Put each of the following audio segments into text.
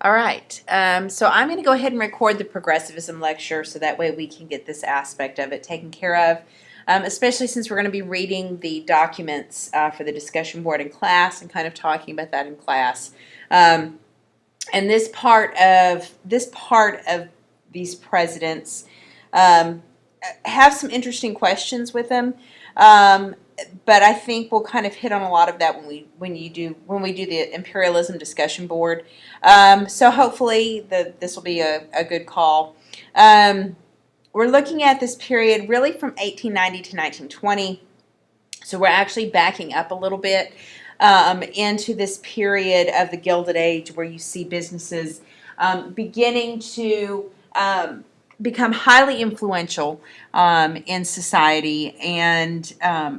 All right. So I'm going to go ahead and record the progressivism lecture so that way we can get this aspect of it taken care of, especially since we're going to be reading the documents for the discussion board in class and kind of talking about that in class. And this part of these presidents have some interesting questions with them. But I think we'll kind of hit on a lot of that when we do the imperialism discussion board. So hopefully this will be a good call. We're looking at this period really from 1890 to 1920. So we're actually backing up a little bit into this period of the Gilded Age where you see businesses beginning to become highly influential in society, and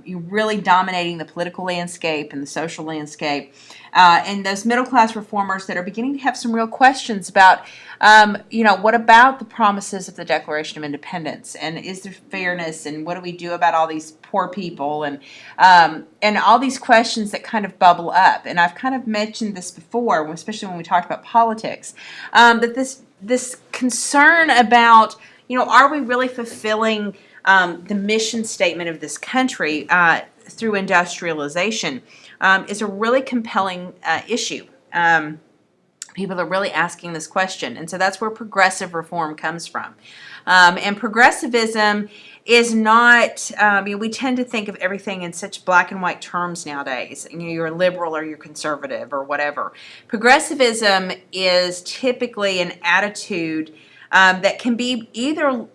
you're really dominating the political landscape and the social landscape. And those middle class reformers that are beginning to have some real questions about, what about the promises of the Declaration of Independence, and is there fairness, and what do we do about all these poor people, and all these questions that kind of bubble up. And I've kind of mentioned this before, especially when we talked about politics, that this concern about, are we really fulfilling the mission statement of this country through industrialization is a really compelling issue. People are really asking this question, and so that's where progressive reform comes from. And progressivism is not, we tend to think of everything in such black and white terms nowadays. You're a liberal or you're conservative or whatever. Progressivism is typically an attitude that can be either,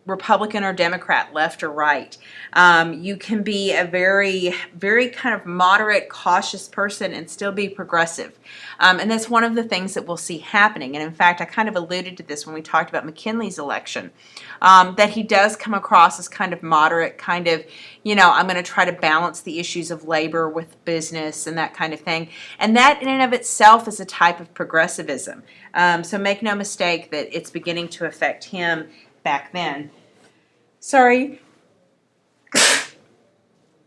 Republican or Democrat, left or right. You can be a very, very kind of moderate, cautious person and still be progressive. And that's one of the things that we'll see happening. And in fact, I kind of alluded to this when we talked about McKinley's election, that he does come across as kind of moderate, kind of, I'm going to try to balance the issues of labor with business and that kind of thing. And that in and of itself is a type of progressivism. So make no mistake that it's beginning to affect him back then. Sorry.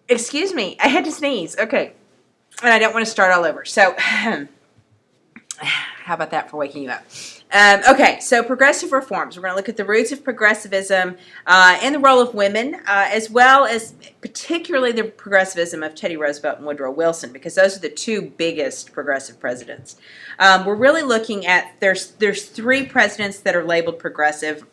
Excuse me. I had to sneeze. Okay. And I don't want to start all over. So, how about that for waking you up? Okay, so progressive reforms. We're going to look at the roots of progressivism and the role of women, as well as particularly the progressivism of Teddy Roosevelt and Woodrow Wilson, because those are the two biggest progressive presidents. We're really looking at, there's three presidents that are labeled progressive.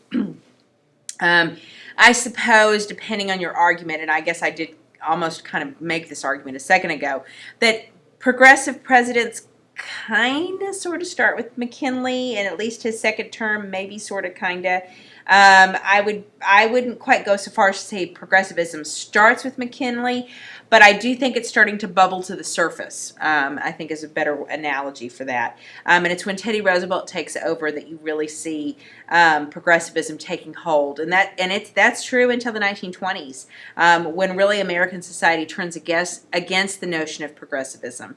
I suppose, depending on your argument, and I guess I did almost kind of make this argument a second ago, that progressive presidents kind of sort of start with McKinley, and at least his second term, maybe sort of kind of. I wouldn't quite go so far as to say progressivism starts with McKinley, but I do think it's starting to bubble to the surface. I think is a better analogy for that. And it's when Teddy Roosevelt takes over that you really see progressivism taking hold, and that's true until the 1920s, when really American society turns against the notion of progressivism.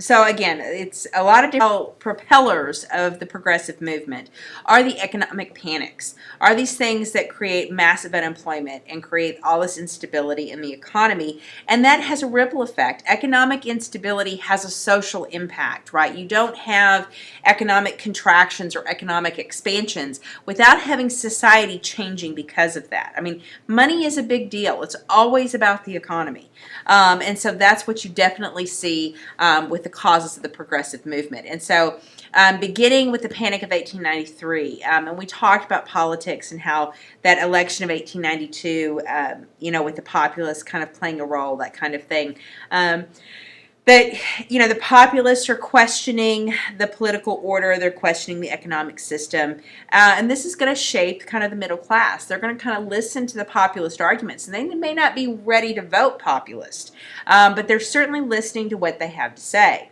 So again, it's a lot of different propellers of the progressive movement are the economic panics, are these things that create massive unemployment and create all this instability in the economy, and that has a ripple effect. Economic instability has a social impact, right? You don't have economic contractions or economic expansions without having society changing because of that. I mean, money is a big deal. It's always about the economy. And so that's what you definitely see with the causes of the progressive movement. And so beginning with the Panic of 1893, and we talked about politics and how that election of 1892, with the populists kind of playing a role, that kind of thing. That, the populists are questioning the political order, they're questioning the economic system, and this is going to shape kind of the middle class. They're going to kind of listen to the populist arguments, and they may not be ready to vote populist, but they're certainly listening to what they have to say.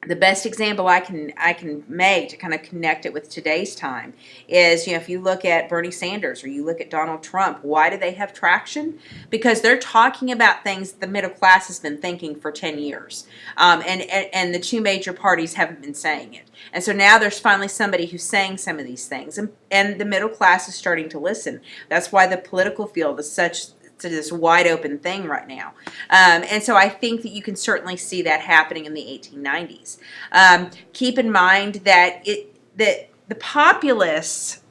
The best example I can make to kind of connect it with today's time is, if you look at Bernie Sanders or you look at Donald Trump, why do they have traction? Because they're talking about things the middle class has been thinking for 10 years. And the two major parties haven't been saying it. And so now there's finally somebody who's saying some of these things. And the middle class is starting to listen. That's why the political field is this wide open thing right now. And so I think that you can certainly see that happening in the 1890s. Keep in mind that the populists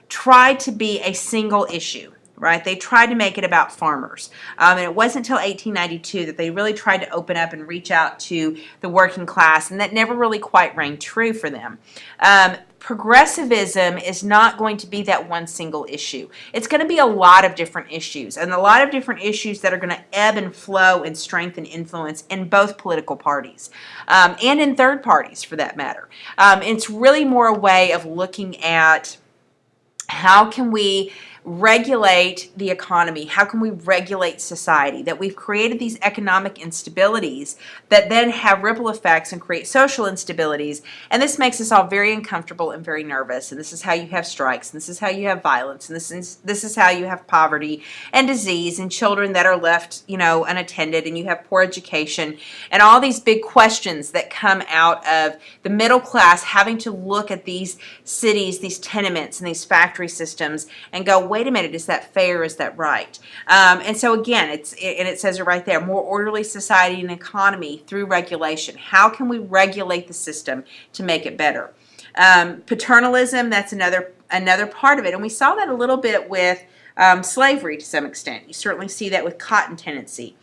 tried to be a single issue. Right? They tried to make it about farmers. And it wasn't until 1892 that they really tried to open up and reach out to the working class, and that never really quite rang true for them. Progressivism is not going to be that one single issue. It's going to be a lot of different issues, and a lot of different issues that are going to ebb and flow and strengthen influence in both political parties, and in third parties for that matter. It's really more a way of looking at how can we regulate the economy? How can we regulate society? That we've created these economic instabilities that then have ripple effects and create social instabilities. And this makes us all very uncomfortable and very nervous. And this is how you have strikes. And this is how you have violence. And this is how you have poverty and disease and children that are left, unattended. And you have poor education and all these big questions that come out of the middle class having to look at these cities, these tenements, and these factory systems and go, wait a minute, is that fair? Is that right? And so again, it says it right there, more orderly society and economy through regulation. How can we regulate the system to make it better? Paternalism, that's another part of it. And we saw that a little bit with slavery to some extent. You certainly see that with cotton tenancy.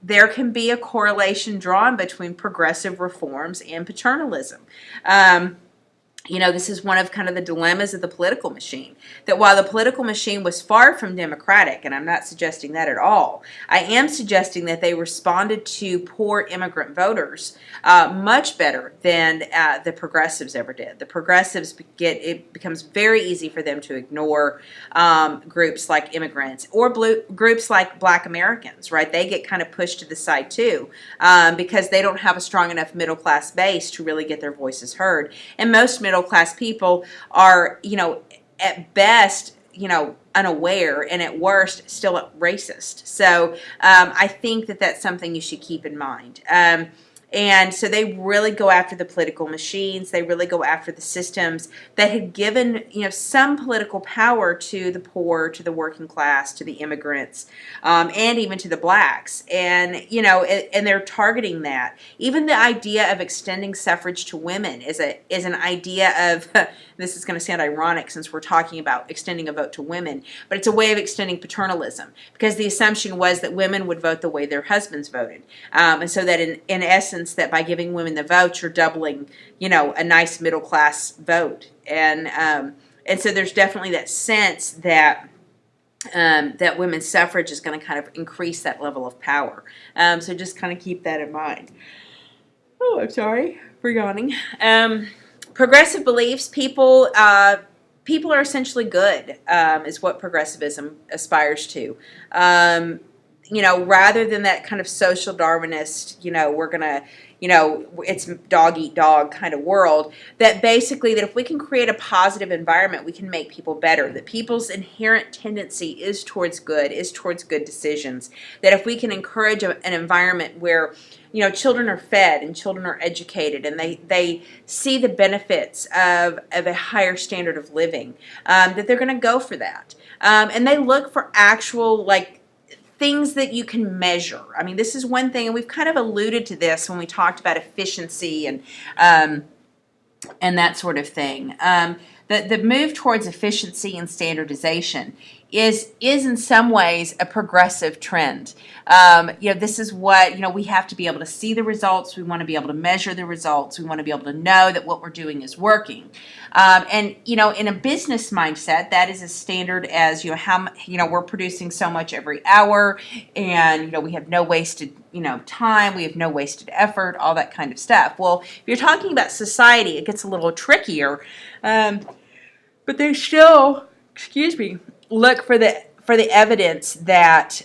There can be a correlation drawn between progressive reforms and paternalism. This is one of kind of the dilemmas of the political machine, that while the political machine was far from democratic, and I'm not suggesting that at all, I am suggesting that they responded to poor immigrant voters much better than the progressives ever did. The progressives it becomes very easy for them to ignore groups like immigrants or groups like Black Americans, right? They get kind of pushed to the side too because they don't have a strong enough middle class base to really get their voices heard. And most middle class people are, at best, unaware, and at worst, still racist. So I think that that's something you should keep in mind. And so they really go after the political machines. They really go after the systems that had given, some political power to the poor, to the working class, to the immigrants, and even to the blacks. And, and they're targeting that. Even the idea of extending suffrage to women is an idea of, this is going to sound ironic since we're talking about extending a vote to women, but it's a way of extending paternalism, because the assumption was that women would vote the way their husbands voted. And so that in essence, that by giving women the vote, you're doubling, a nice middle class vote. And so there's definitely that sense that that women's suffrage is going to kind of increase that level of power. So just kind of keep that in mind. Oh, I'm sorry for yawning. Progressive beliefs, people are essentially good, is what progressivism aspires to. Rather than that kind of social Darwinist, we're going to, it's dog eat dog kind of world, that basically that if we can create a positive environment, we can make people better, that people's inherent tendency is towards good decisions, that if we can encourage an environment where, children are fed and children are educated and they see the benefits of a higher standard of living, that they're going to go for that. And they look for actual, things that you can measure. I mean, this is one thing, and we've kind of alluded to this when we talked about efficiency and that sort of thing. The move towards efficiency and standardization is in some ways a progressive trend. This is what, we have to be able to see the results. We want to be able to measure the results. We want to be able to know that what we're doing is working. And in a business mindset, that is as standard as, how, we're producing so much every hour, and, we have no wasted, time, we have no wasted effort, all that kind of stuff. Well, if you're talking about society, it gets a little trickier, but they still, look for the evidence that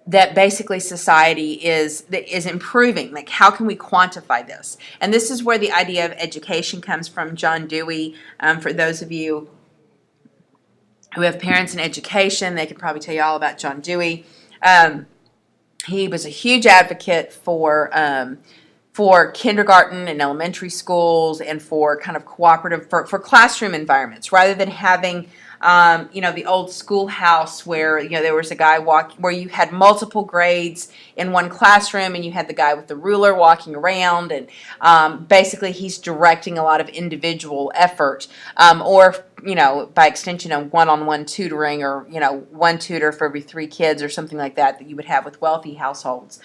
that basically society is improving. Like, how can we quantify this? And this is where the idea of education comes from. John Dewey, for those of you who have parents in education, they could probably tell you all about John Dewey. He was a huge advocate for kindergarten and elementary schools and for kind of cooperative, for classroom environments, rather than having The old schoolhouse where, there was a guy where you had multiple grades in one classroom and you had the guy with the ruler walking around, and basically he's directing a lot of individual effort, or by extension, a one-on-one tutoring, or one tutor for every 3 kids or something like that you would have with wealthy households.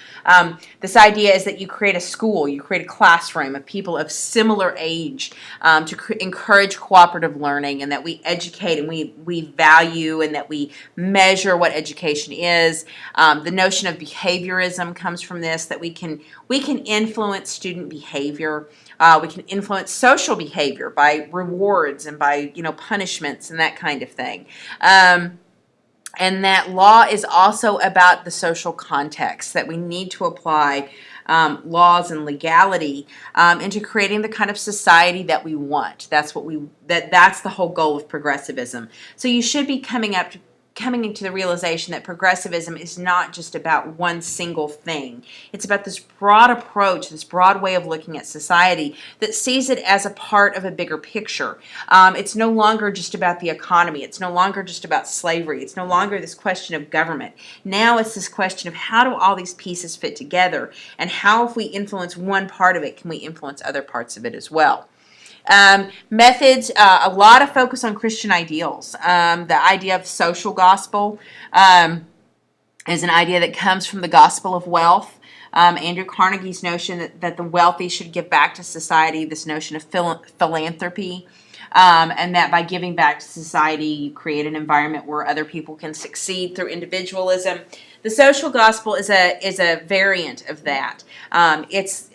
This idea is that you create a school, you create a classroom of people of similar age, to encourage cooperative learning, and that we educate and we value and that we measure what education is. The notion of behaviorism comes from this, that we can influence student behavior. We can influence social behavior by rewards and by punishments and that kind of thing. And that law is also about the social context, that we need to apply laws and legality into creating the kind of society that we want. That's the whole goal of progressivism. So you should be coming into the realization that progressivism is not just about one single thing. It's about this broad approach, this broad way of looking at society that sees it as a part of a bigger picture. It's no longer just about the economy. It's no longer just about slavery. It's no longer this question of government. Now it's this question of how do all these pieces fit together, and how, if we influence one part of it, can we influence other parts of it as well. Methods, a lot of focus on Christian ideals. The idea of social gospel is an idea that comes from the gospel of wealth. Andrew Carnegie's notion that the wealthy should give back to society, this notion of philanthropy, and that by giving back to society, you create an environment where other people can succeed through individualism. The social gospel is a variant of that.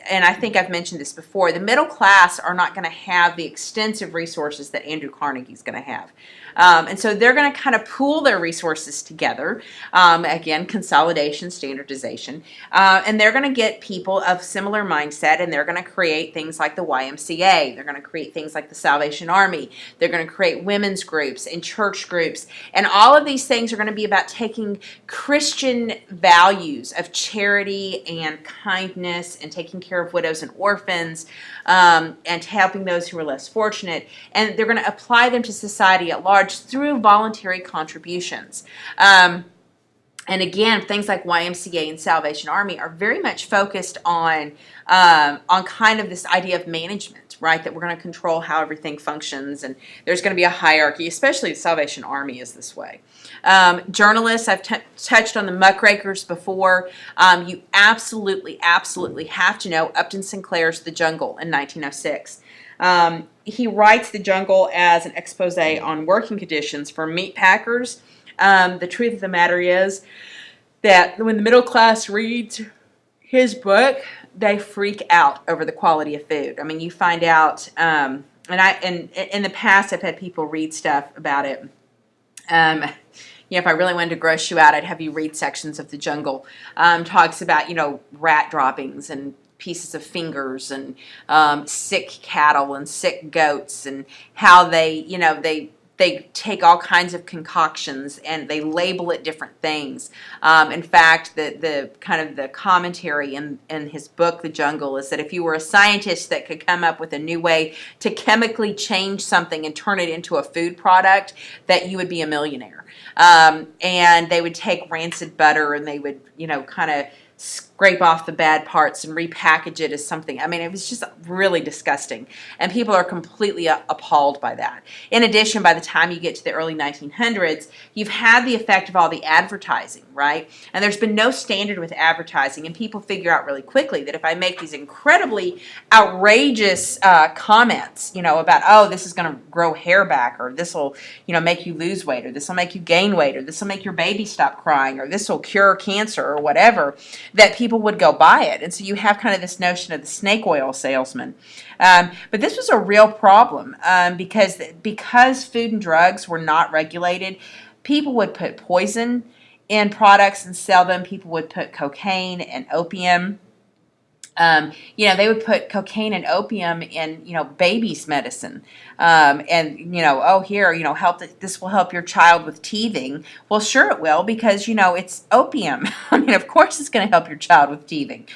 And I think I've mentioned this before, the middle class are not going to have the extensive resources that Andrew Carnegie's going to have. And so they're going to kind of pool their resources together. Again, consolidation, standardization. And they're going to get people of similar mindset, and they're going to create things like the YMCA. They're going to create things like the Salvation Army. They're going to create women's groups and church groups. And all of these things are going to be about taking Christian values of charity and kindness and taking care of widows and orphans, and helping those who are less fortunate. And they're going to apply them to society at large through voluntary contributions. And again, things like YMCA and Salvation Army are very much focused on kind of this idea of management, right? That we're going to control how everything functions, and there's going to be a hierarchy, especially the Salvation Army is this way. Journalists, I've touched on the muckrakers before. You absolutely have to know Upton Sinclair's The Jungle in 1906. He writes The Jungle as an expose on working conditions for meat packers. The truth of the matter is that when the middle class reads his book, they freak out over the quality of food. I mean, you find out, and in the past I've had people read stuff about it. If I really wanted to gross you out, I'd have you read sections of The Jungle. Talks about, rat droppings and pieces of fingers and sick cattle and sick goats, and how they take all kinds of concoctions and they label it different things. In fact, the kind of the commentary in his book, The Jungle, is that if you were a scientist that could come up with a new way to chemically change something and turn it into a food product, that you would be a millionaire. And they would take rancid butter and they would, kind of scrape off the bad parts and repackage it as something. I mean, it was just really disgusting. And people are completely appalled by that. In addition, by the time you get to the early 1900s, you've had the effect of all the advertising, right? And there's been no standard with advertising. And people figure out really quickly that if I make these incredibly outrageous comments, about, oh, this is going to grow hair back, or this will, make you lose weight, or this will make you gain weight, or this will make your baby stop crying, or this will cure cancer, or whatever, that people would go buy it. And so you have kind of this notion of the snake oil salesman. But this was a real problem because food and drugs were not regulated. People would put poison in products and sell them. People would put cocaine and opium. They would put cocaine and opium in, babies' medicine. This will help your child with teething. Well, sure it will, because, it's opium. I mean, of course it's going to help your child with teething.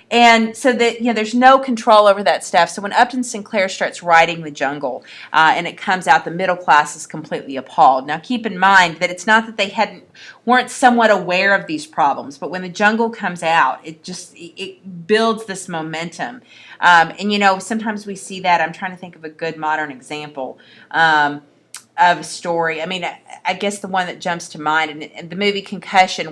And so that, there's no control over that stuff. So when Upton Sinclair starts writing The Jungle, and it comes out, the middle class is completely appalled. Now keep in mind that it's not that they weren't somewhat aware of these problems, but when The Jungle comes out, it builds this momentum. And sometimes we see that. I'm trying to think of a good modern example. Of a story. I mean, I guess the one that jumps to mind, and the movie Concussion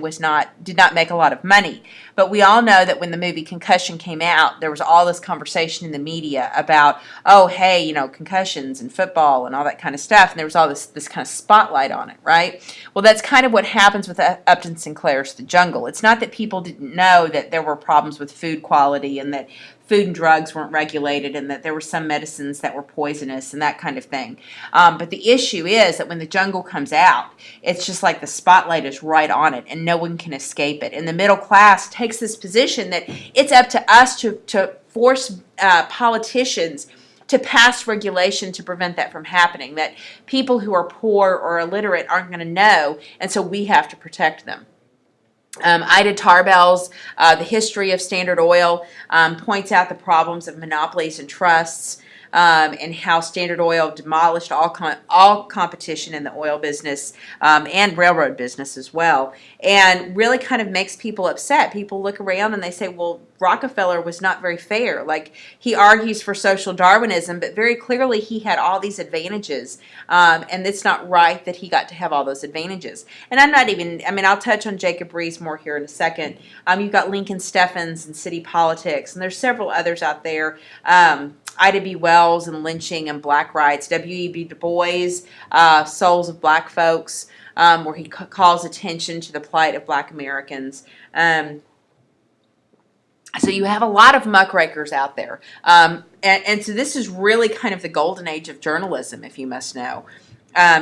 did not make a lot of money, but we all know that when the movie Concussion came out, there was all this conversation in the media about, oh, hey, concussions and football and all that kind of stuff, and there was all this kind of spotlight on it, right? Well, that's kind of what happens with Upton Sinclair's The Jungle. It's not that people didn't know that there were problems with food quality and that food and drugs weren't regulated and that there were some medicines that were poisonous and that kind of thing. But the issue is that when The Jungle comes out, it's just like the spotlight is right on it and no one can escape it. And the middle class takes this position that it's up to us to force politicians to pass regulation to prevent that from happening, that people who are poor or illiterate aren't going to know, and so we have to protect them. Ida Tarbell's The History of Standard Oil points out the problems of monopolies and trusts, and how Standard Oil demolished all competition in the oil business and railroad business as well, and really kind of makes people upset. People look around and they say, well, Rockefeller was not very fair. Like, he argues for social Darwinism, but very clearly he had all these advantages, and it's not right that he got to have all those advantages. And I'll touch on Jacob Riis more here in a second. You've got Lincoln Steffens and City Politics, and there's several others out there. Ida B. Wells and Lynching and Black Rights, W.E.B. Du Bois, Souls of Black Folks, where he calls attention to the plight of Black Americans. So you have a lot of muckrakers out there. And so this is really kind of the golden age of journalism, if you must know.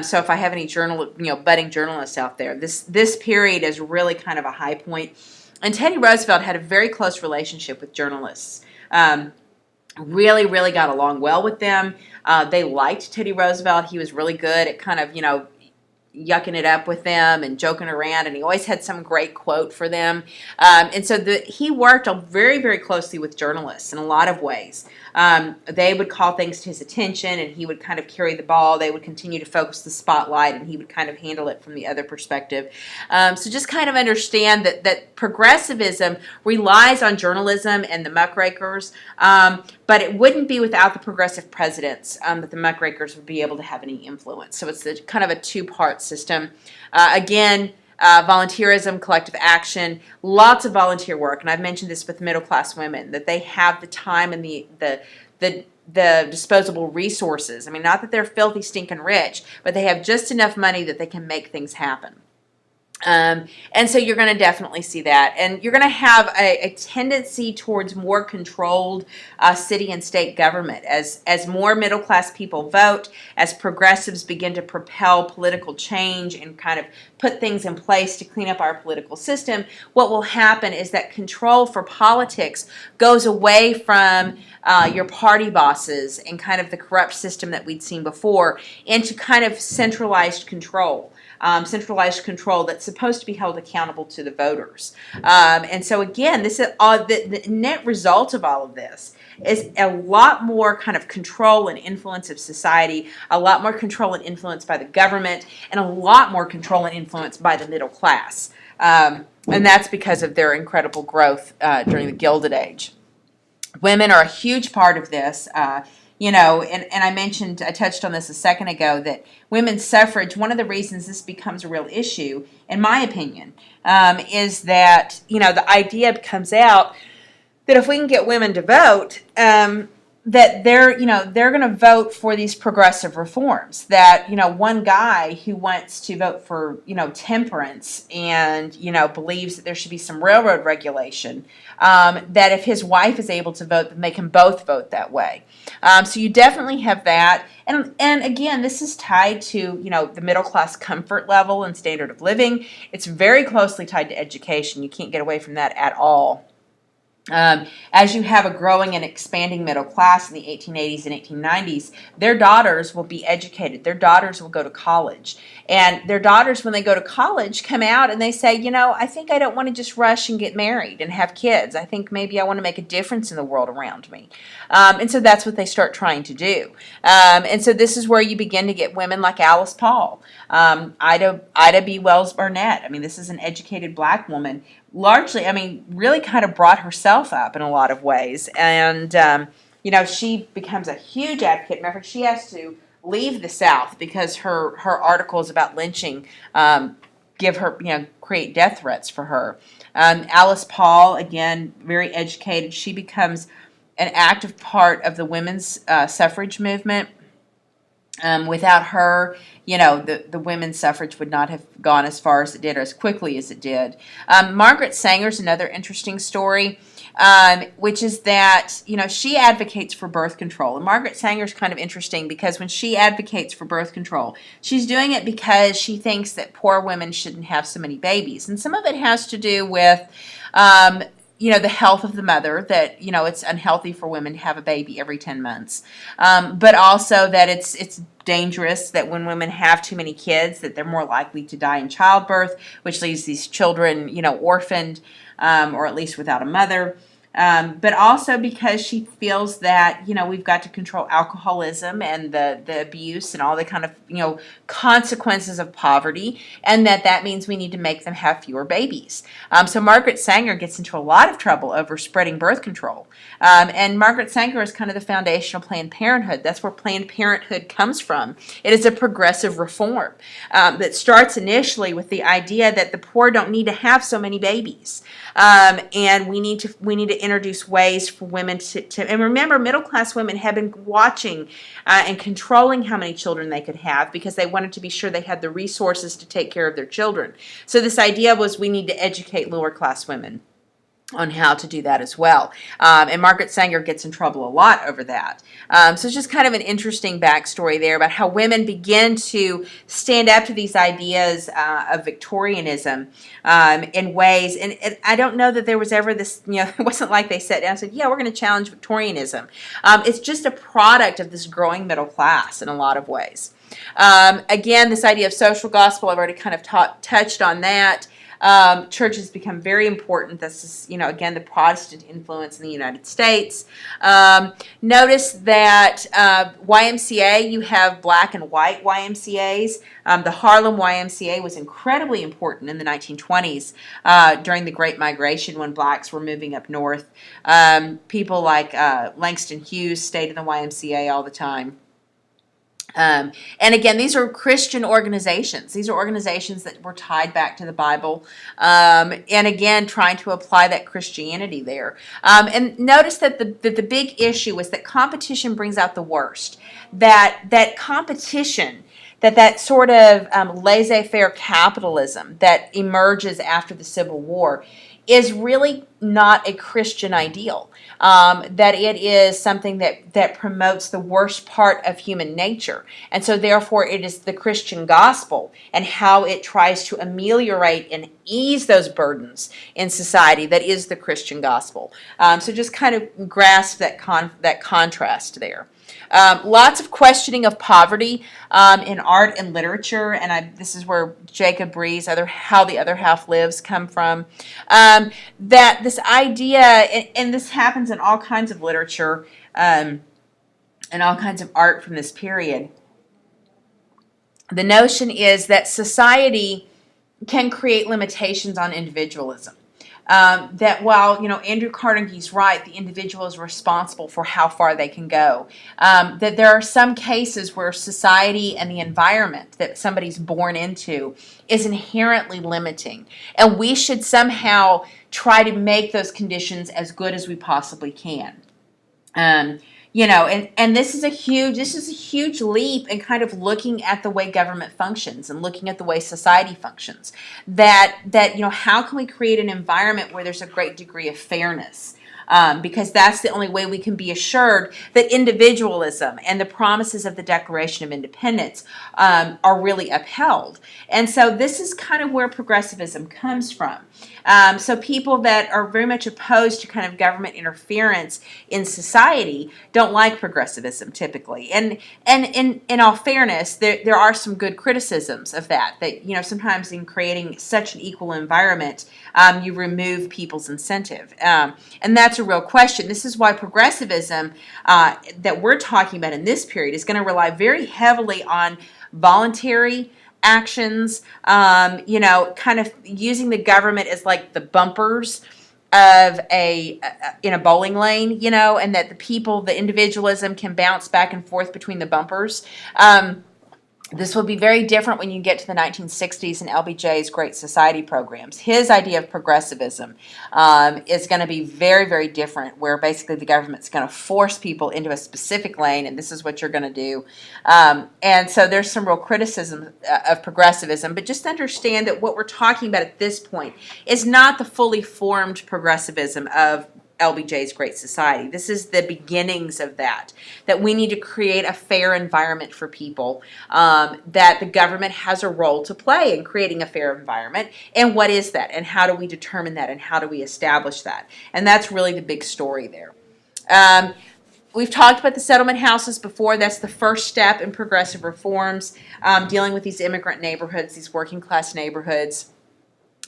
So if I have any budding journalists out there, this period is really kind of a high point. And Teddy Roosevelt had a very close relationship with journalists. Really, really got along well with them. They liked Teddy Roosevelt. He was really good at kind of, yucking it up with them and joking around, and he always had some great quote for them. And so he worked very, very closely with journalists in a lot of ways. They would call things to his attention, and he would kind of carry the ball. They would continue to focus the spotlight, and he would kind of handle it from the other perspective. So just kind of understand that progressivism relies on journalism and the muckrakers, but it wouldn't be without the progressive presidents that the muckrakers would be able to have any influence. So it's kind of a two-part system. Volunteerism, collective action, lots of volunteer work, and I've mentioned this with middle-class women, that they have the time and the disposable resources. I mean, not that they're filthy, stinking rich, but they have just enough money that they can make things happen. And so you're going to definitely see that. And you're going to have a tendency towards more controlled city and state government. As more middle-class people vote, as progressives begin to propel political change and kind of put things in place to clean up our political system, what will happen is that control for politics goes away from your party bosses and kind of the corrupt system that we'd seen before into kind of centralized control. Centralized control that's supposed to be held accountable to the voters. And so again, this is the net result of all of this is a lot more kind of control and influence of society, a lot more control and influence by the government, and a lot more control and influence by the middle class. And that's because of their incredible growth during the Gilded Age. Women are a huge part of this. And I touched on this a second ago, that women's suffrage, one of the reasons this becomes a real issue, in my opinion, is that, the idea comes out that if we can get women to vote, that they're going to vote for these progressive reforms. That, one guy who wants to vote for, temperance and, believes that there should be some railroad regulation, that if his wife is able to vote, then they can both vote that way. So you definitely have that. And again, this is tied to, the middle class comfort level and standard of living. It's very closely tied to education. You can't get away from that at all. As you have a growing and expanding middle class in the 1880s and 1890s, their daughters will be educated. Their daughters will go to college. And their daughters, when they go to college, come out and they say, I think I don't want to just rush and get married and have kids. I think maybe I want to make a difference in the world around me. And so that's what they start trying to do. And so this is where you begin to get women like Alice Paul, Ida B. Wells Barnett. I mean, this is an educated black woman. Largely, really kind of brought herself up in a lot of ways. And, she becomes a huge advocate. Matter of fact, she has to leave the South because her articles about lynching create death threats for her. Alice Paul, again, very educated. She becomes an active part of the women's suffrage movement. Without her, the women's suffrage would not have gone as far as it did or as quickly as it did. Margaret Sanger's another interesting story, which is that, she advocates for birth control. And Margaret Sanger's kind of interesting because when she advocates for birth control, she's doing it because she thinks that poor women shouldn't have so many babies. And some of it has to do with the health of the mother, that, it's unhealthy for women to have a baby every 10 months. But also that it's dangerous that when women have too many kids, that they're more likely to die in childbirth, which leaves these children, orphaned, or at least without a mother. But also because she feels that, we've got to control alcoholism and the abuse and all the kind of, consequences of poverty, and that means we need to make them have fewer babies. So Margaret Sanger gets into a lot of trouble over spreading birth control. And Margaret Sanger is kind of the foundation of Planned Parenthood. That's where Planned Parenthood comes from. It is a progressive reform that starts initially with the idea that the poor don't need to have so many babies. And we need to introduce ways for women to and remember, middle class women have been watching and controlling how many children they could have because they wanted to be sure they had the resources to take care of their children. So this idea was we need to educate lower class women on how to do that as well. And Margaret Sanger gets in trouble a lot over that. So it's just kind of an interesting backstory there about how women begin to stand up to these ideas of Victorianism in ways, and I don't know that there was ever this, it wasn't like they sat down and said, yeah, we're going to challenge Victorianism. It's just a product of this growing middle class in a lot of ways. Again, this idea of social gospel, I've already kind of touched on that. Church has become very important. This is, again, the Protestant influence in the United States. Notice that YMCA, you have black and white YMCAs. The Harlem YMCA was incredibly important in the 1920s during the Great Migration when blacks were moving up north. People like Langston Hughes stayed in the YMCA all the time. And again, these are Christian organizations. These are organizations that were tied back to the Bible. And again, trying to apply that Christianity there. And notice that the big issue is that competition brings out the worst. That competition, that sort of laissez-faire capitalism that emerges after the Civil War is really not a Christian ideal. That it is something that promotes the worst part of human nature. And so therefore it is the Christian gospel and how it tries to ameliorate and ease those burdens in society that is the Christian gospel. So just kind of grasp that contrast there. Lots of questioning of poverty in art and literature, and this is where Jacob Bree's How the Other Half Lives come from. That this idea, and this happens in all kinds of literature and all kinds of art from this period. The notion is that society can create limitations on individualism. That while, Andrew Carnegie's right, the individual is responsible for how far they can go, that there are some cases where society and the environment that somebody's born into is inherently limiting. And we should somehow try to make those conditions as good as we possibly can. And this is a huge leap in kind of looking at the way government functions and looking at the way society functions. That how can we create an environment where there's a great degree of fairness? Because that's the only way we can be assured that individualism and the promises of the Declaration of Independence are really upheld. And so this is kind of where progressivism comes from. So people that are very much opposed to kind of government interference in society don't like progressivism typically. And in all fairness, there are some good criticisms of that. That sometimes in creating such an equal environment, you remove people's incentive, and that's a real question. This is why progressivism that we're talking about in this period is going to rely very heavily on voluntary actions, kind of using the government as like the bumpers of in a bowling lane, and that the individualism can bounce back and forth between the bumpers. This will be very different when you get to the 1960s and LBJ's Great Society programs. His idea of progressivism is going to be very, very different, where basically the government's going to force people into a specific lane, and this is what you're going to do. And so there's some real criticism of progressivism, but just understand that what we're talking about at this point is not the fully formed progressivism of LBJ's Great Society. This is the beginnings of that we need to create a fair environment for people, that the government has a role to play in creating a fair environment. And what is that? And how do we determine that? And how do we establish that? And that's really the big story there. We've talked about the settlement houses before. That's the first step in progressive reforms, dealing with these immigrant neighborhoods, these working class neighborhoods.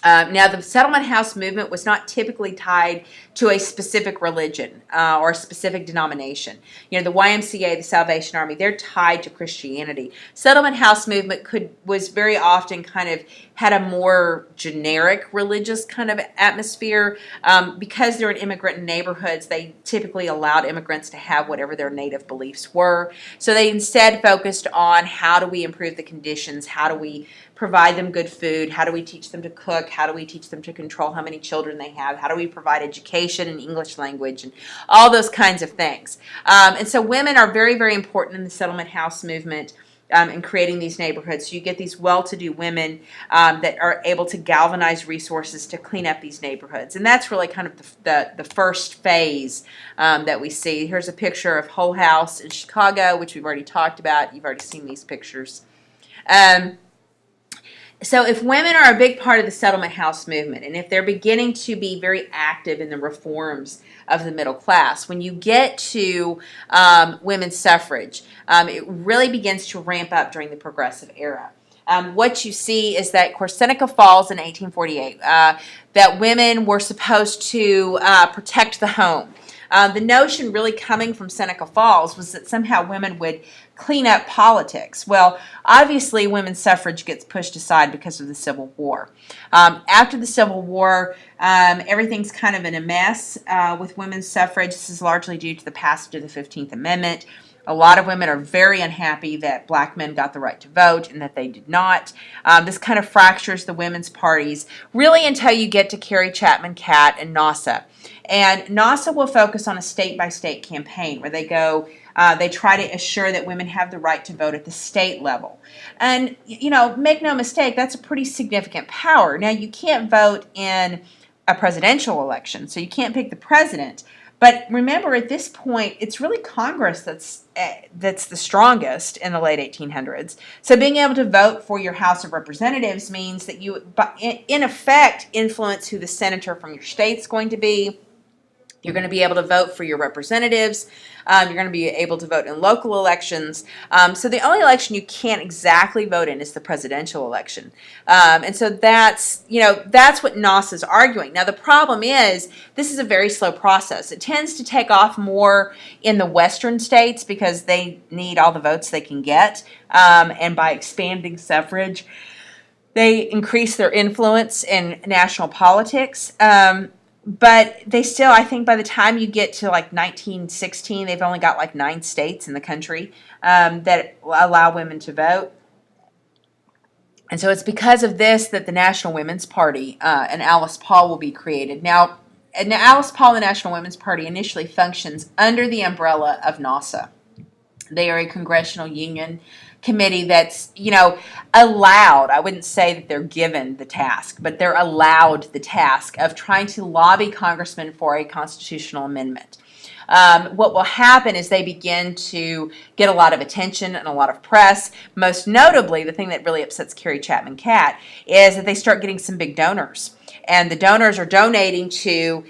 Now, the settlement house movement was not typically tied to a specific religion or a specific denomination. The YMCA, the Salvation Army, they're tied to Christianity. Settlement house movement was very often kind of had a more generic religious kind of atmosphere. Because they're in immigrant neighborhoods, they typically allowed immigrants to have whatever their native beliefs were. So they instead focused on how do we improve the conditions, how do we provide them good food, how do we teach them to cook, how do we teach them to control how many children they have, how do we provide education and English language, and all those kinds of things. And so women are very, very important in the settlement house movement in creating these neighborhoods. So you get these well-to-do women that are able to galvanize resources to clean up these neighborhoods. And that's really kind of the first phase that we see. Here's a picture of Hull House in Chicago, which we've already talked about. You've already seen these pictures. So if women are a big part of the settlement house movement, and if they're beginning to be very active in the reforms of the middle class, when you get to women's suffrage, it really begins to ramp up during the Progressive era. What you see is that, of course, Seneca Falls in 1848, that women were supposed to protect the home. The notion really coming from Seneca Falls was that somehow women would clean up politics. Well, obviously women's suffrage gets pushed aside because of the Civil War. After the Civil War, everything's kind of in a mess with women's suffrage. This is largely due to the passage of the 15th Amendment. A lot of women are very unhappy that black men got the right to vote and that they did not. This kind of fractures the women's parties, really until you get to Carrie Chapman Catt and NASA. And NASA will focus on a state-by-state campaign where they go, they try to assure that women have the right to vote at the state level. And, make no mistake, that's a pretty significant power. Now, you can't vote in a presidential election, so you can't pick the president. But remember, at this point, it's really Congress that's the strongest in the late 1800s. So being able to vote for your House of Representatives means that you, in effect, influence who the senator from your state's going to be. You're going to be able to vote for your representatives. You're going to be able to vote in local elections. So the only election you can't exactly vote in is the presidential election. And so that's what NOS is arguing. Now the problem is this is a very slow process. It tends to take off more in the western states because they need all the votes they can get. And by expanding suffrage, they increase their influence in national politics. But they still, I think by the time you get to like 1916, they've only got like 9 states in the country that allow women to vote. And so it's because of this that the National Women's Party and Alice Paul will be created. Now, Alice Paul and the National Women's Party initially functions under the umbrella of NASA. They are a congressional union committee that's, allowed, I wouldn't say that they're given the task, but they're allowed the task of trying to lobby congressmen for a constitutional amendment. What will happen is they begin to get a lot of attention and a lot of press. Most notably, the thing that really upsets Carrie Chapman Catt is that they start getting some big donors. and the donors are donating to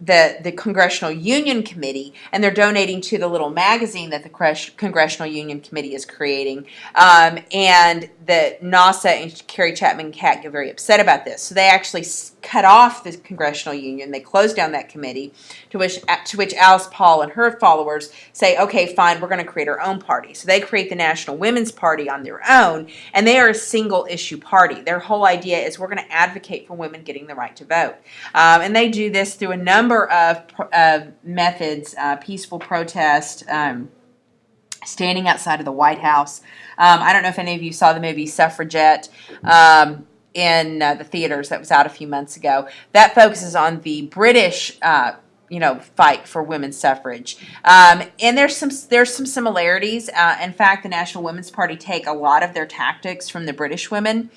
the Congressional Union Committee, and they're donating to the little magazine that the Congressional Union Committee is creating. And the NASA and Carrie Chapman Catt get very upset about this. So they actually cut off the Congressional Union. They closed down that committee, to which Alice Paul and her followers say, okay, fine, we're going to create our own party. So they create the National Women's Party on their own, and they are a single issue party. Their whole idea is we're going to advocate for women getting the right to vote. And they do this through a number of methods: peaceful protest, standing outside of the White House. I don't know if any of you saw the movie Suffragette in the theaters that was out a few months ago. That focuses on the British fight for women's suffrage. And there's some similarities. In fact, the National Women's Party take a lot of their tactics from the British women,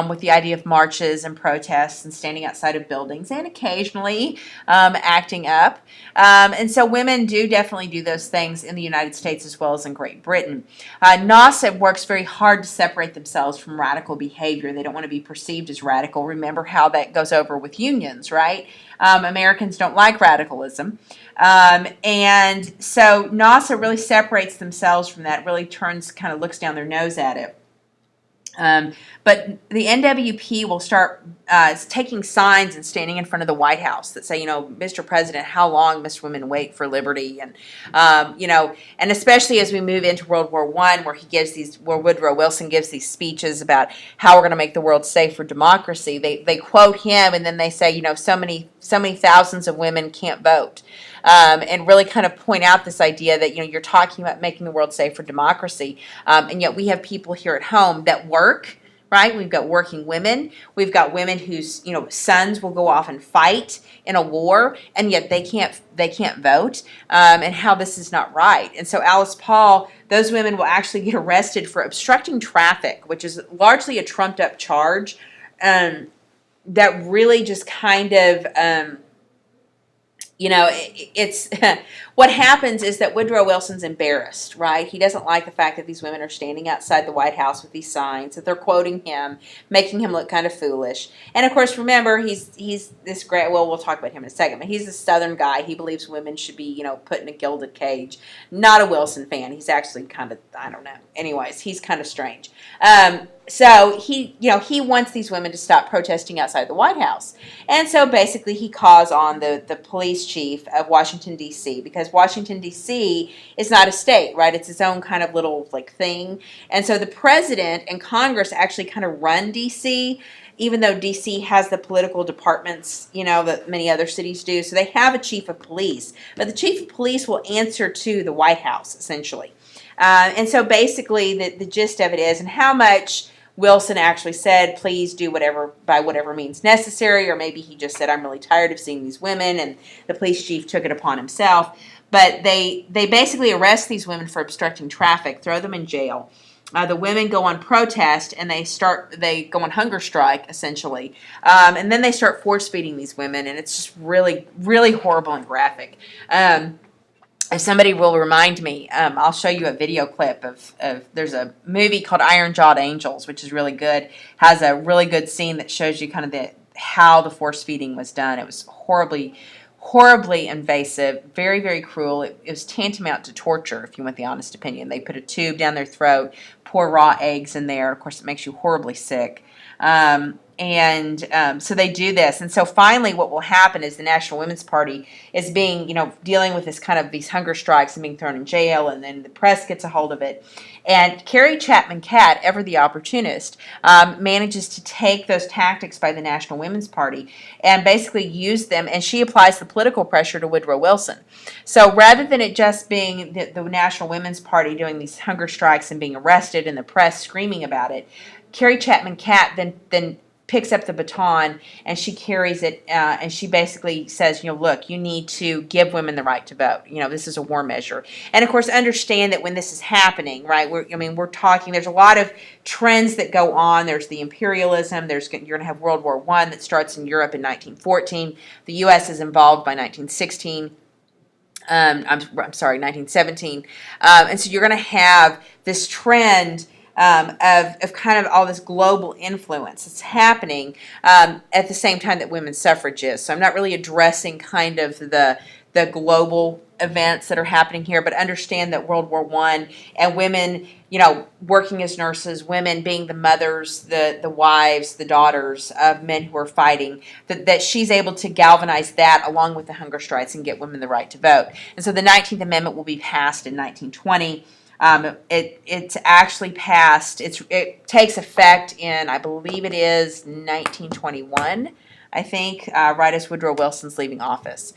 with the idea of marches and protests and standing outside of buildings and occasionally acting up. And so women do definitely do those things in the United States as well as in Great Britain. NASA works very hard to separate themselves from radical behavior. They don't want to be perceived as radical. Remember how that goes over with unions, right? Americans don't like radicalism. And so NASA really separates themselves from that, really kind of looks down their nose at it. But the NWP will start taking signs and standing in front of the White House that say, Mr. President, how long must women wait for liberty? And, and especially as we move into World War I, where Woodrow Wilson gives these speeches about how we're going to make the world safe for democracy. They quote him, and then they say, so many thousands of women can't vote. And really kind of point out this idea that, you're talking about making the world safe for democracy, and yet we have people here at home that work, right? We've got working women. We've got women whose, sons will go off and fight in a war, and yet they can't vote, and how this is not right. And so Alice Paul, those women will actually get arrested for obstructing traffic, which is largely a trumped-up charge that really just kind of... it's what happens is that Woodrow Wilson's embarrassed, right? He doesn't like the fact that these women are standing outside the White House with these signs, that they're quoting him, making him look kind of foolish. And of course, remember, he's this great, well, we'll talk about him in a second, but he's a Southern guy. He believes women should be, put in a gilded cage. Not a Wilson fan. He's actually kind of, I don't know. Anyways, he's kind of strange. So he wants these women to stop protesting outside the White House. And so basically he calls on the police chief of Washington, D.C., because Washington, D.C. is not a state, right? It's its own kind of little thing. And so the president and Congress actually kind of run D.C., even though D.C. has the political departments, that many other cities do. So they have a chief of police. But the chief of police will answer to the White House, essentially. And so basically the gist of it is, and how much Wilson actually said, please do by whatever means necessary, or maybe he just said, I'm really tired of seeing these women, and the police chief took it upon himself. But they basically arrest these women for obstructing traffic, throw them in jail. The women go on protest, and they go on hunger strike, essentially. And then they start force-feeding these women, and it's just really, really horrible and graphic. If somebody will remind me, I'll show you a video clip of there's a movie called Iron Jawed Angels, which is really good. Has a really good scene that shows you kind of how the force feeding was done. It was horribly invasive, very, very cruel. It was tantamount to torture, if you want the honest opinion. They put a tube down their throat, pour raw eggs in there. Of course, it makes you horribly sick. So they do this. And so finally what will happen is the National Women's Party is dealing with these hunger strikes and being thrown in jail, and then the press gets a hold of it. And Carrie Chapman Catt, ever the opportunist, manages to take those tactics by the National Women's Party and basically use them, and she applies the political pressure to Woodrow Wilson. So rather than it just being the National Women's Party doing these hunger strikes and being arrested and the press screaming about it, Carrie Chapman Catt then picks up the baton, and she carries it, and she basically says, look, you need to give women the right to vote. This is a war measure. And of course, understand that when this is happening, right, we're talking, there's a lot of trends that go on. There's the imperialism. You're going to have World War I that starts in Europe in 1914. The U.S. is involved by 1916. I'm sorry, 1917. And so you're going to have this trend of kind of all this global influence that's happening at the same time that women's suffrage is. So I'm not really addressing kind of the global events that are happening here, but understand that World War I and women, working as nurses, women being the mothers, the wives, the daughters of men who are fighting, that she's able to galvanize that along with the hunger strikes and get women the right to vote. And so the 19th Amendment will be passed in 1920. It's actually passed. It takes effect in, I believe it is 1921, I think, right as Woodrow Wilson's leaving office.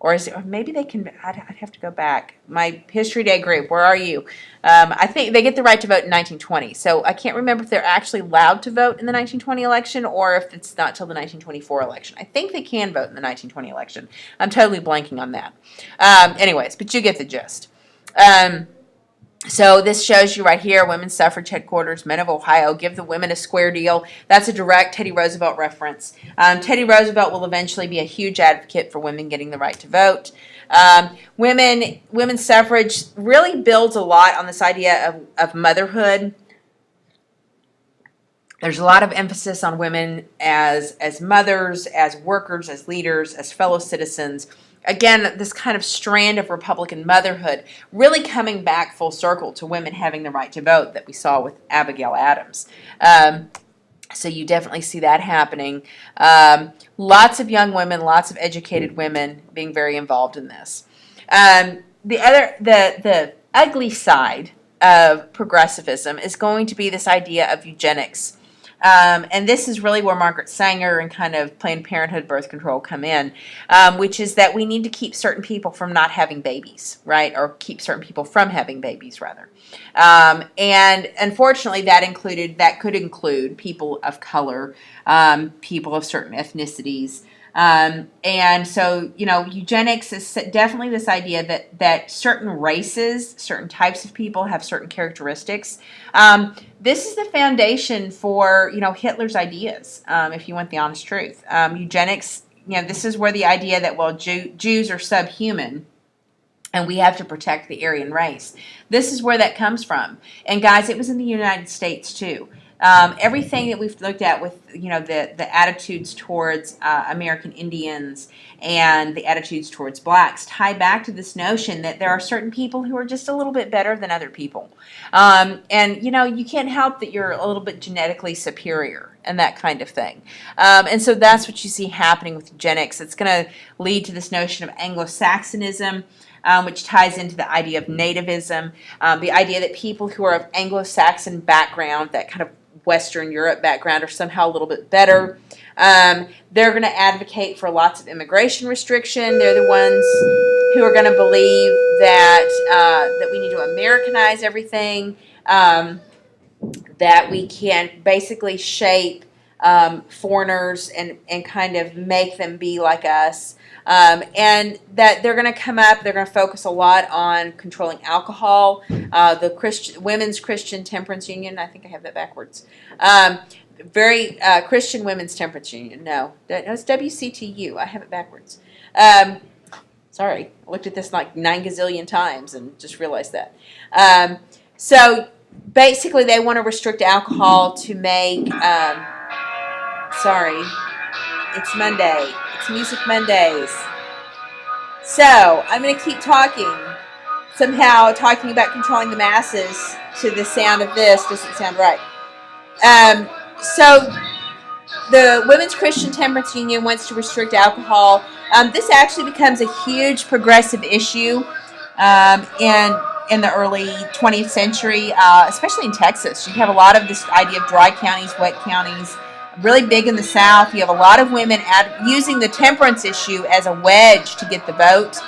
Or maybe they can, I'd have to go back. My History Day group, where are you? I think they get the right to vote in 1920. So I can't remember if they're actually allowed to vote in the 1920 election or if it's not till the 1924 election. I think they can vote in the 1920 election. I'm totally blanking on that. Anyways, but you get the gist. So this shows you right here, Women's Suffrage Headquarters, Men of Ohio, give the women a square deal. That's a direct Teddy Roosevelt reference. Teddy Roosevelt will eventually be a huge advocate for women getting the right to vote. Women's suffrage really builds a lot on this idea of motherhood. There's a lot of emphasis on women as mothers, as workers, as leaders, as fellow citizens. Again, this kind of strand of Republican motherhood really coming back full circle to women having the right to vote that we saw with Abigail Adams. So you definitely see that happening. Lots of young women, lots of educated women being very involved in this. The ugly side of progressivism is going to be this idea of eugenics. And this is really where Margaret Sanger and kind of Planned Parenthood birth control come in, which is that we need to keep certain people from not having babies, right? Or keep certain people from having babies, rather. And unfortunately, that could include people of color, people of certain ethnicities. And so, eugenics is definitely this idea that certain races, certain types of people have certain characteristics. This is the foundation for, Hitler's ideas, if you want the honest truth. Eugenics, this is where the idea that, Jews are subhuman and we have to protect the Aryan race. This is where that comes from. And guys, it was in the United States too. Everything that we've looked at with, the attitudes towards American Indians and the attitudes towards blacks tie back to this notion that there are certain people who are just a little bit better than other people. And, you can't help that you're a little bit genetically superior and that kind of thing. And so that's what you see happening with eugenics. It's going to lead to this notion of Anglo-Saxonism, which ties into the idea of nativism, the idea that people who are of Anglo-Saxon background, that kind of Western Europe background, are somehow a little bit better. They're going to advocate for lots of immigration restriction. They're the ones who are going to believe that we need to Americanize everything, that we can basically shape foreigners and kind of make them be like us. And that they're going to come up, they're going to focus a lot on controlling alcohol. The Women's Christian Temperance Union, I think I have that backwards. Christian Women's Temperance Union. No, it's WCTU. I have it backwards. Sorry, I looked at this like 9 gazillion times and just realized that. So basically, they want to restrict alcohol to make. Sorry, it's Monday. It's Music Mondays. So, I'm going to keep talking. Somehow, talking about controlling the masses to the sound of this doesn't sound right. So, the Women's Christian Temperance Union wants to restrict alcohol. This actually becomes a huge progressive issue in the early 20th century, especially in Texas. You have a lot of this idea of dry counties, wet counties. Really big in the South. You have a lot of women using the temperance issue as a wedge to get the vote.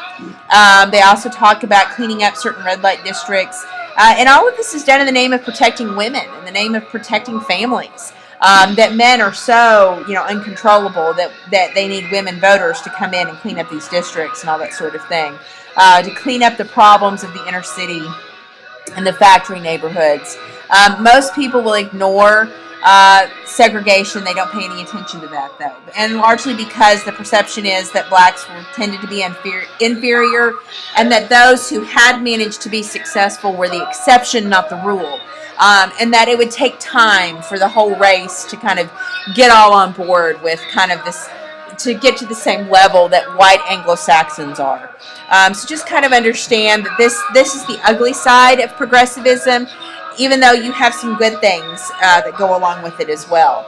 They also talk about cleaning up certain red light districts. And all of this is done in the name of protecting women, in the name of protecting families. That men are so, uncontrollable that they need women voters to come in and clean up these districts and all that sort of thing. To clean up the problems of the inner city and the factory neighborhoods. Most people will ignore segregation. They don't pay any attention to that, though. And largely because the perception is that blacks were tended to be inferior, and that those who had managed to be successful were the exception, not the rule. And that it would take time for the whole race to kind of get all on board with kind of this, to get to the same level that white Anglo-Saxons are. So just kind of understand that this is the ugly side of progressivism, even though you have some good things that go along with it as well.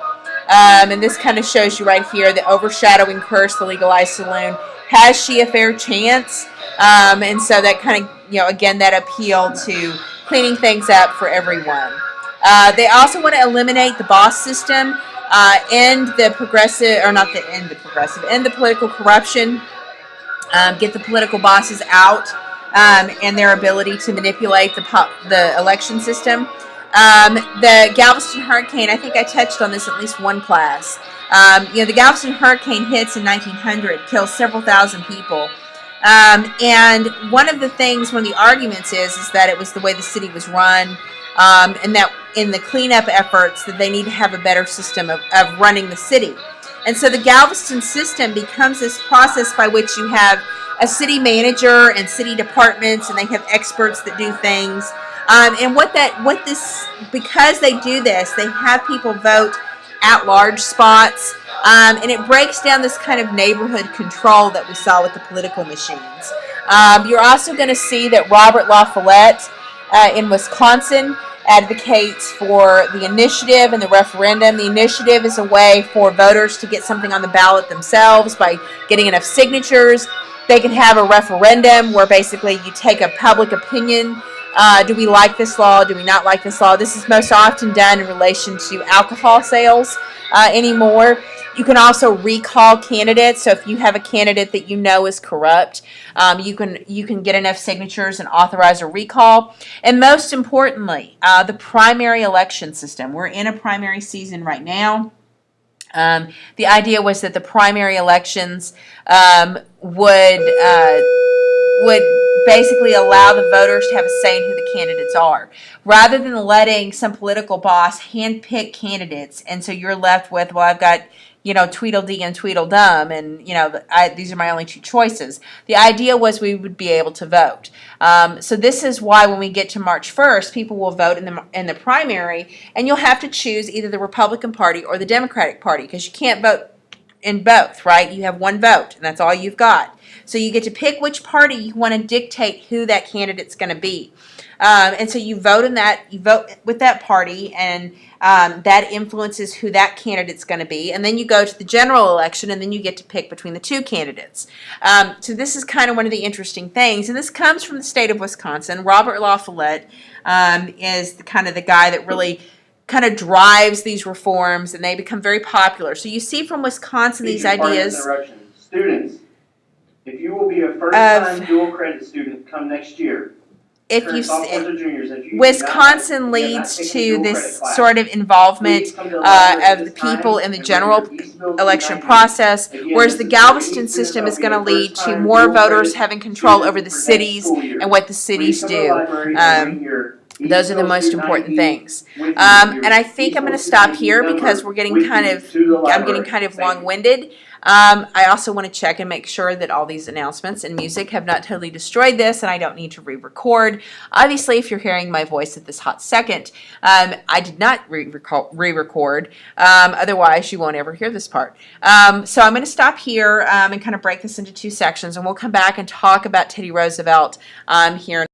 And this kind of shows you right here the overshadowing curse, the legalized saloon. Has she a fair chance? And so that kind of, again, that appeal to cleaning things up for everyone. They also want to eliminate the boss system, end the political corruption, get the political bosses out, and their ability to manipulate the election system. The Galveston hurricane, I think I touched on this at least one class. The Galveston hurricane hits in 1900, kills several thousand people. And one of the arguments is that it was the way the city was run, and that in the cleanup efforts that they need to have a better system of running the city. And so the Galveston system becomes this process by which you have a city manager and city departments, and they have experts that do things. Because they do this, they have people vote at large spots. And it breaks down this kind of neighborhood control that we saw with the political machines. You're also going to see that Robert La Follette in Wisconsin advocates for the initiative and the referendum. The initiative is a way for voters to get something on the ballot themselves by getting enough signatures. They can have a referendum where basically you take a public opinion. Do we like this law? Do we not like this law? This is most often done in relation to alcohol sales anymore. You can also recall candidates. So if you have a candidate that you know is corrupt, you can get enough signatures and authorize a recall. And most importantly, the primary election system. We're in a primary season right now. The idea was that the primary elections would basically allow the voters to have a say in who the candidates are, rather than letting some political boss handpick candidates. And so you're left with, well, I've got, Tweedledee and Tweedledum, and, these are my only two choices. The idea was we would be able to vote. So this is why when we get to March 1st, people will vote in the primary, and you'll have to choose either the Republican Party or the Democratic Party, because you can't vote in both, right? You have one vote, and that's all you've got. So you get to pick which party you want to dictate who that candidate's going to be. And so you vote with that party, and that influences who that candidate's going to be. And then you go to the general election, and then you get to pick between the two candidates. So this is kind of one of the interesting things. And this comes from the state of Wisconsin. Robert La Follette is kind of the guy that really kind of drives these reforms, and they become very popular. So you see from Wisconsin these ideas. Students, if you will be a first-time dual credit student come next year, Wisconsin leads to this sort of involvement of the people in the general election process, whereas the Galveston system is going to lead to more voters having control over the cities and what the cities do. Those are the most important things. And I think I'm going to stop here because I'm getting kind of long-winded. I also want to check and make sure that all these announcements and music have not totally destroyed this, and I don't need to re-record. Obviously, if you're hearing my voice at this hot second, I did not re-record. Otherwise, you won't ever hear this part. So I'm going to stop here and kind of break this into two sections, and we'll come back and talk about Teddy Roosevelt here in